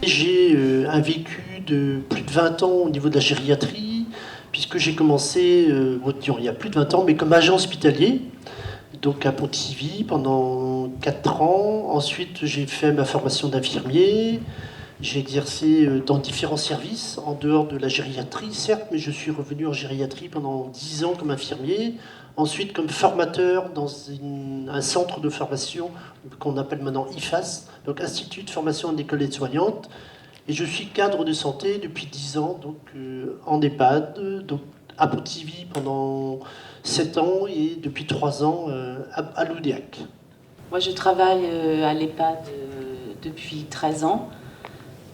J'ai un vécu de plus de 20 ans au niveau de la gériatrie, puisque j'ai commencé, il y a plus de 20 ans, mais comme agent hospitalier, donc à Pontivy pendant 4 ans. Ensuite, j'ai fait ma formation d'infirmier. J'ai exercé dans différents services, en dehors de la gériatrie, certes, mais je suis revenu en gériatrie pendant 10 ans comme infirmier. Ensuite, comme formateur dans un centre de formation qu'on appelle maintenant IFAS, donc Institut de formation en école aide-soignante. Et je suis cadre de santé depuis 10 ans, donc en EHPAD, donc à Pontivy pendant 7 ans et depuis 3 ans à Loudéac. Moi, je travaille à l'EHPAD depuis 13 ans.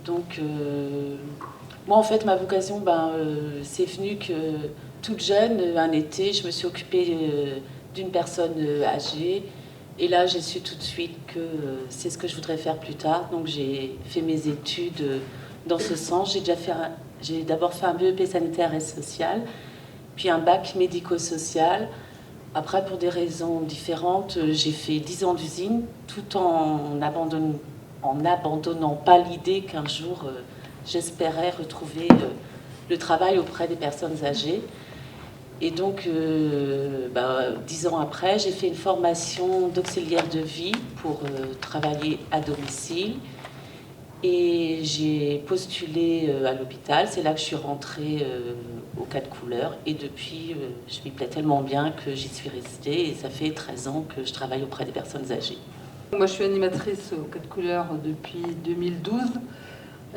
Donc, moi, en fait, ma vocation, c'est venu que toute jeune, un été, je me suis occupée d'une personne âgée. Et là, j'ai su tout de suite que c'est ce que je voudrais faire plus tard. Donc, j'ai fait mes études dans ce sens. J'ai d'abord fait un BEP sanitaire et social, puis un bac médico-social. Après, pour des raisons différentes, j'ai fait 10 ans d'usine, tout en n'abandonnant pas l'idée qu'un jour, j'espérais retrouver le travail auprès des personnes âgées. Et donc, 10 ans après, j'ai fait une formation d'auxiliaire de vie pour travailler à domicile. Et j'ai postulé à l'hôpital. C'est là que je suis rentrée aux 4 couleurs. Et depuis, je m'y plais tellement bien que j'y suis restée. Et ça fait 13 ans que je travaille auprès des personnes âgées. Moi, je suis animatrice aux 4 couleurs depuis 2012.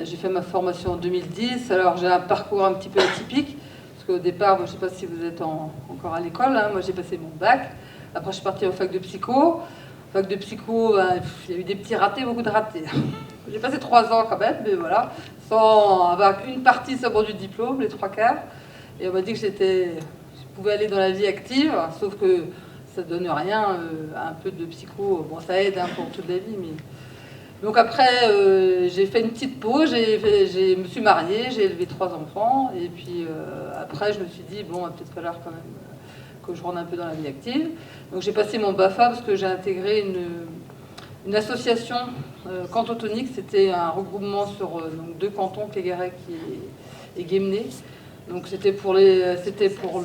J'ai fait ma formation en 2010. Alors, j'ai un parcours un petit peu atypique. Parce qu'au départ, moi, je ne sais pas si vous êtes encore à l'école. Moi, j'ai passé mon bac. Après, je suis partie en fac de psycho. Fac de psycho, il y a eu des petits ratés, beaucoup de ratés. J'ai passé 3 ans quand même, mais voilà, sans avoir qu'une partie seulement du diplôme, les 3/4. Et on m'a dit que je pouvais aller dans la vie active, sauf que ça ne donne rien, un peu de psycho, bon ça aide pour toute la vie. Mais... Donc après, j'ai fait une petite pause, je me suis mariée, j'ai élevé 3 enfants, et puis après je me suis dit, bon, il va peut-être falloir quand même que je rentre un peu dans la vie active. Donc j'ai passé mon BAFA parce que j'ai intégré une association cantotonique, c'était un regroupement sur donc 2 cantons, Cléguerec et Guémené. Donc c'était pour les... C'était pour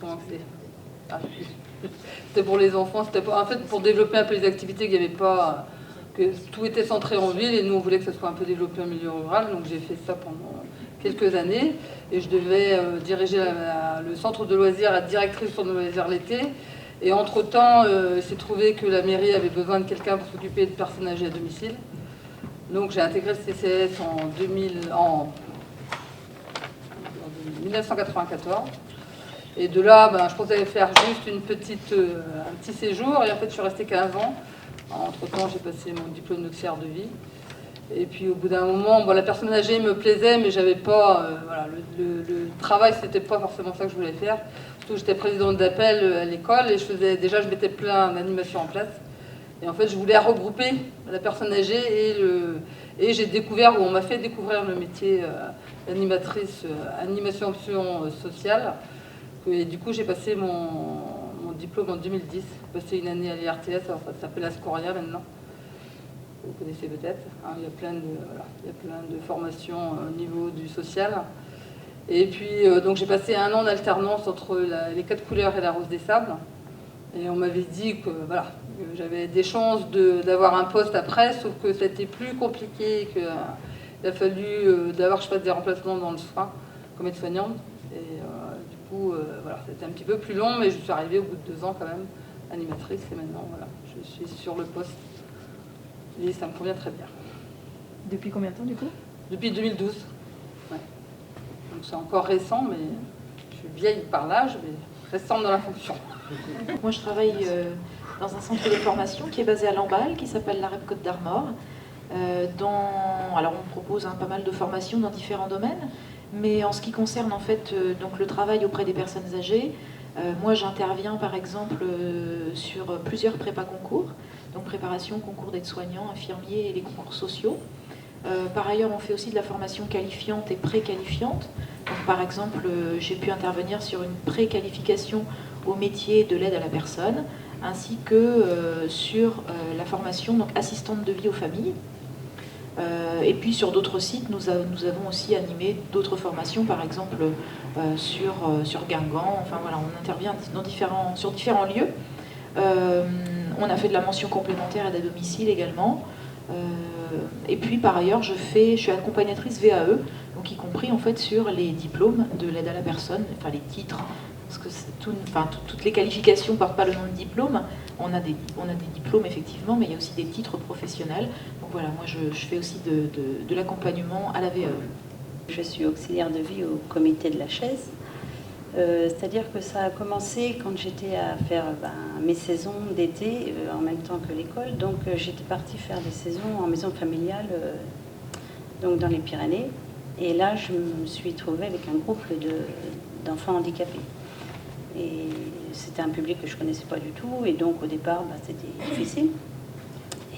comment c'est C'était pour les enfants, c'était en fait pour développer un peu les activités qu'il n'y avait pas, que tout était centré en ville et nous on voulait que ça soit un peu développé en milieu rural, donc j'ai fait ça pendant quelques années et je devais diriger le centre de loisirs, la directrice du centre de loisirs l'été. Et entre-temps, il s'est trouvé que la mairie avait besoin de quelqu'un pour s'occuper de personnes âgées à domicile. Donc j'ai intégré le CCS en 1994. Et de là, je pensais faire juste un petit séjour. Et en fait, je suis restée 15 ans. Entre-temps, j'ai passé mon diplôme d'auxiliaire de vie. Et puis au bout d'un moment, la personne âgée me plaisait, mais j'avais pas... le travail, c'était pas forcément ça que je voulais faire. Surtout, j'étais présidente d'appel à l'école et je mettais plein d'animations en place. Et en fait, je voulais regrouper la personne âgée et j'ai découvert, ou on m'a fait découvrir le métier d'animatrice, animation option sociale. Et du coup, j'ai passé mon diplôme en 2010. J'ai passé une année à l'IRTS, ça s'appelle Ascoria maintenant. Vous connaissez peut-être. Il y a plein de formations au niveau du social. Et puis, donc j'ai passé 1 an d'alternance entre les 4 couleurs et la Rose des Sables. Et on m'avait dit que j'avais des chances d'avoir un poste après, sauf que c'était plus compliqué, qu'il a fallu d'abord que je fasse des remplacements dans le soin comme aide-soignante. Et du coup, c'était un petit peu plus long, mais je suis arrivée au bout de 2 ans quand même, animatrice. Et maintenant, je suis sur le poste. Et ça me convient très bien. Depuis combien de temps du coup? Depuis 2012. Ouais. Donc c'est encore récent, mais je suis vieille par l'âge, mais récente dans la fonction. Moi je travaille dans un centre de formation qui est basé à Lamballe, qui s'appelle la REP Côte d'Armor. Alors on propose pas mal de formations dans différents domaines, mais en ce qui concerne en fait donc le travail auprès des personnes âgées, moi j'interviens par exemple sur plusieurs prépas concours, donc préparation, concours d'aide-soignants, infirmiers et les concours sociaux. Par ailleurs, on fait aussi de la formation qualifiante et préqualifiante. Donc, par exemple, j'ai pu intervenir sur une préqualification au métier de l'aide à la personne, ainsi que sur la formation donc, assistante de vie aux familles. Et puis sur d'autres sites, nous avons aussi animé d'autres formations, par exemple sur Guingamp. Enfin voilà, on intervient sur différents lieux. On a fait de la mention complémentaire aide à domicile également. Et puis par ailleurs, je suis accompagnatrice VAE, donc y compris en fait sur les diplômes de l'aide à la personne, enfin les titres, parce que toutes les qualifications ne portent pas le nom de diplôme. On a des diplômes effectivement, mais il y a aussi des titres professionnels. Donc voilà, moi je fais aussi de l'accompagnement à la VAE. Je suis auxiliaire de vie au comité de la chaise. C'est-à-dire que ça a commencé quand j'étais à faire mes saisons d'été en même temps que l'école. Donc j'étais partie faire des saisons en maison familiale donc dans les Pyrénées. Et là, je me suis trouvée avec un groupe d'enfants handicapés. Et c'était un public que je ne connaissais pas du tout. Et donc au départ, c'était difficile.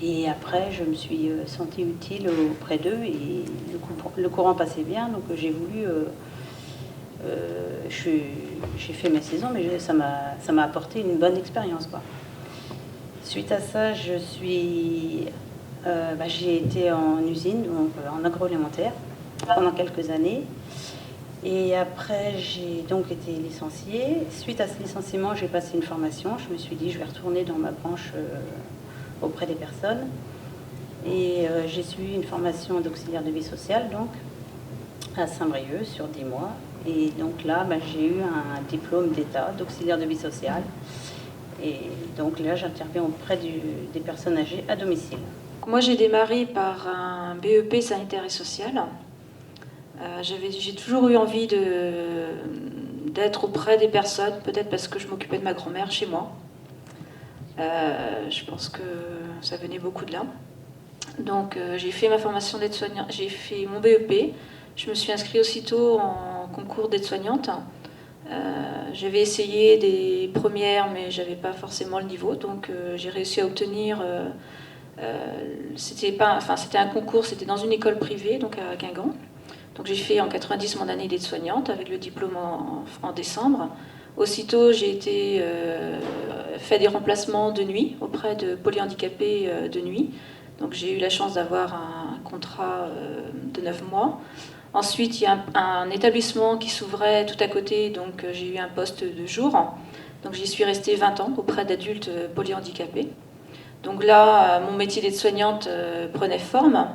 Et après, je me suis sentie utile auprès d'eux et le courant passait bien. Donc j'ai voulu... j'ai fait mes saisons, mais ça m'a apporté une bonne expérience, quoi. Suite à ça, j'ai été en usine, donc en agroalimentaire, pendant quelques années. Et après, j'ai donc été licenciée. Suite à ce licenciement, j'ai passé une formation. Je me suis dit, je vais retourner dans ma branche auprès des personnes. Et j'ai suivi une formation d'auxiliaire de vie sociale, donc, à Saint-Brieuc, sur 10 mois. Et donc là, j'ai eu un diplôme d'État d'auxiliaire de vie sociale. Et donc là, j'interviens auprès des personnes âgées à domicile. Moi, j'ai démarré par un BEP sanitaire et social. J'ai toujours eu envie d'être auprès des personnes, peut-être parce que je m'occupais de ma grand-mère chez moi. Je pense que ça venait beaucoup de là. Donc j'ai fait ma formation d'aide-soignante, j'ai fait mon BEP. Je me suis inscrite aussitôt en concours d'aide-soignante. J'avais essayé des premières, mais j'avais pas forcément le niveau, donc j'ai réussi à obtenir. C'était un concours, c'était dans une école privée, donc à Guingamp. Donc j'ai fait en 90 mon année d'aide-soignante avec le diplôme en décembre. Aussitôt, j'ai fait des remplacements de nuit auprès de polyhandicapés de nuit. Donc j'ai eu la chance d'avoir un contrat de 9 mois. Ensuite, il y a un établissement qui s'ouvrait tout à côté, donc j'ai eu un poste de jour. Donc j'y suis restée 20 ans auprès d'adultes polyhandicapés. Donc là, mon métier d'aide-soignante prenait forme.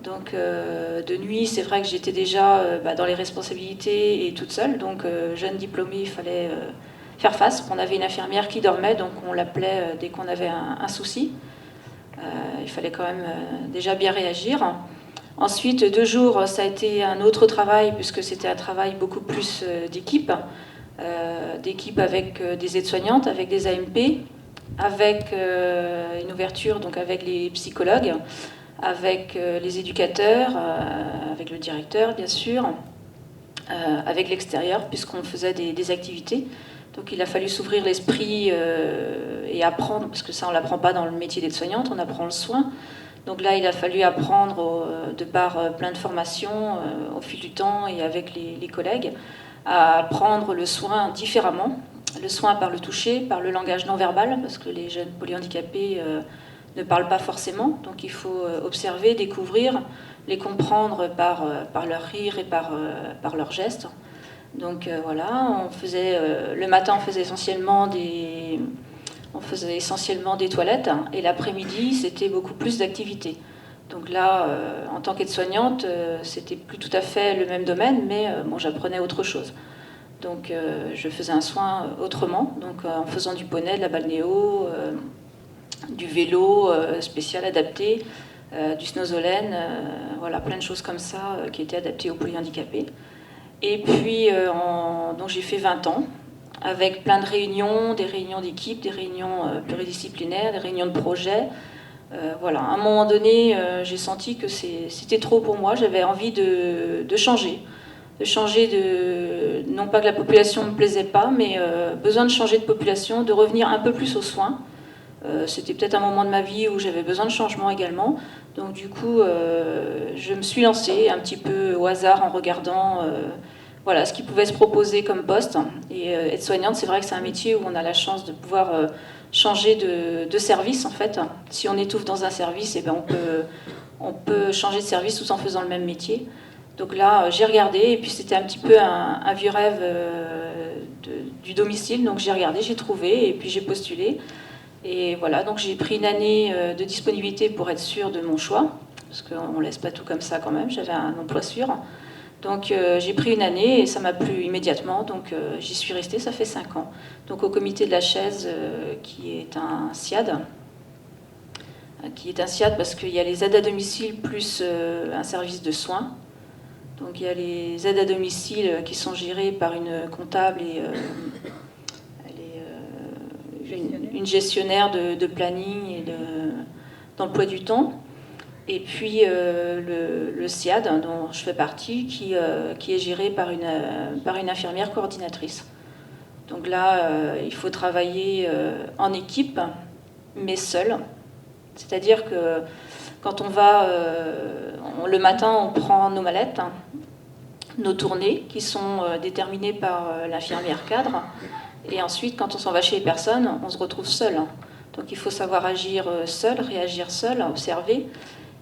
Donc de nuit, c'est vrai que j'étais déjà dans les responsabilités et toute seule. Donc jeune diplômée, il fallait faire face. On avait une infirmière qui dormait, donc on l'appelait dès qu'on avait un souci. Il fallait quand même déjà bien réagir. Ensuite, 2 jours, ça a été un autre travail, puisque c'était un travail beaucoup plus d'équipe avec des aides-soignantes, avec des AMP, avec une ouverture, donc avec les psychologues, avec les éducateurs, avec le directeur, bien sûr, avec l'extérieur, puisqu'on faisait des activités. Donc il a fallu s'ouvrir l'esprit et apprendre, parce que ça on ne l'apprend pas dans le métier d'aide-soignante, on apprend le soin. Donc là il a fallu apprendre, de par plein de formations au fil du temps et avec les collègues, à prendre le soin différemment. Le soin par le toucher, par le langage non verbal, parce que les jeunes polyhandicapés ne parlent pas forcément. Donc il faut observer, découvrir, les comprendre par leur rire et par leurs gestes. Donc voilà, le matin on faisait essentiellement des toilettes, et l'après-midi c'était beaucoup plus d'activités. Donc là, en tant qu'aide-soignante, c'était plus tout à fait le même domaine, mais j'apprenais autre chose. Donc je faisais un soin autrement, donc en faisant du poney, de la balnéo, du vélo spécial adapté, du snowzolène, voilà, plein de choses comme ça qui étaient adaptées aux polyhandicapés. Et puis, donc j'ai fait 20 ans, avec plein de réunions, des réunions d'équipe, des réunions pluridisciplinaires, des réunions de projet. Voilà, à un moment donné, j'ai senti que c'était trop pour moi, j'avais envie de changer. Non pas que la population ne me plaisait pas, mais besoin de changer de population, de revenir un peu plus aux soins. C'était peut-être un moment de ma vie où j'avais besoin de changement également. Donc du coup, je me suis lancée un petit peu au hasard en regardant ce qui pouvait se proposer comme poste. Et aide-soignante, c'est vrai que c'est un métier où on a la chance de pouvoir changer de service en fait. Si on étouffe dans un service, on on peut changer de service tout en faisant le même métier. Donc là, j'ai regardé, et puis c'était un petit peu un vieux rêve du domicile. Donc j'ai regardé, j'ai trouvé, et puis j'ai postulé. Et voilà, donc j'ai pris une année de disponibilité pour être sûre de mon choix, parce qu'on ne laisse pas tout comme ça quand même, j'avais un emploi sûr. Donc j'ai pris une année et ça m'a plu immédiatement, donc j'y suis restée, ça fait 5 ans. Donc au comité de la chaise, qui est un SIAD, parce qu'il y a les aides à domicile plus un service de soins. Donc il y a les aides à domicile qui sont gérées par une comptable et une gestionnaire de planning et d'emploi du temps. Et puis le SIAD, dont je fais partie, qui est géré par une infirmière coordinatrice. Donc là, il faut travailler en équipe, mais seul. C'est-à-dire que quand on va, le matin, on prend nos mallettes, nos tournées, qui sont déterminées par l'infirmière cadre. Et ensuite, quand on s'en va chez les personnes, on se retrouve seul. Donc il faut savoir agir seul, réagir seul, observer.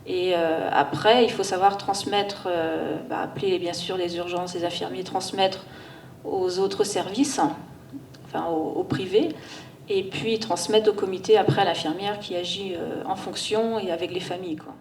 Et après, il faut savoir transmettre, appeler bien sûr les urgences, les infirmiers, transmettre aux autres services, enfin au privé, et puis transmettre au comité après à l'infirmière qui agit en fonction et avec les familles, quoi.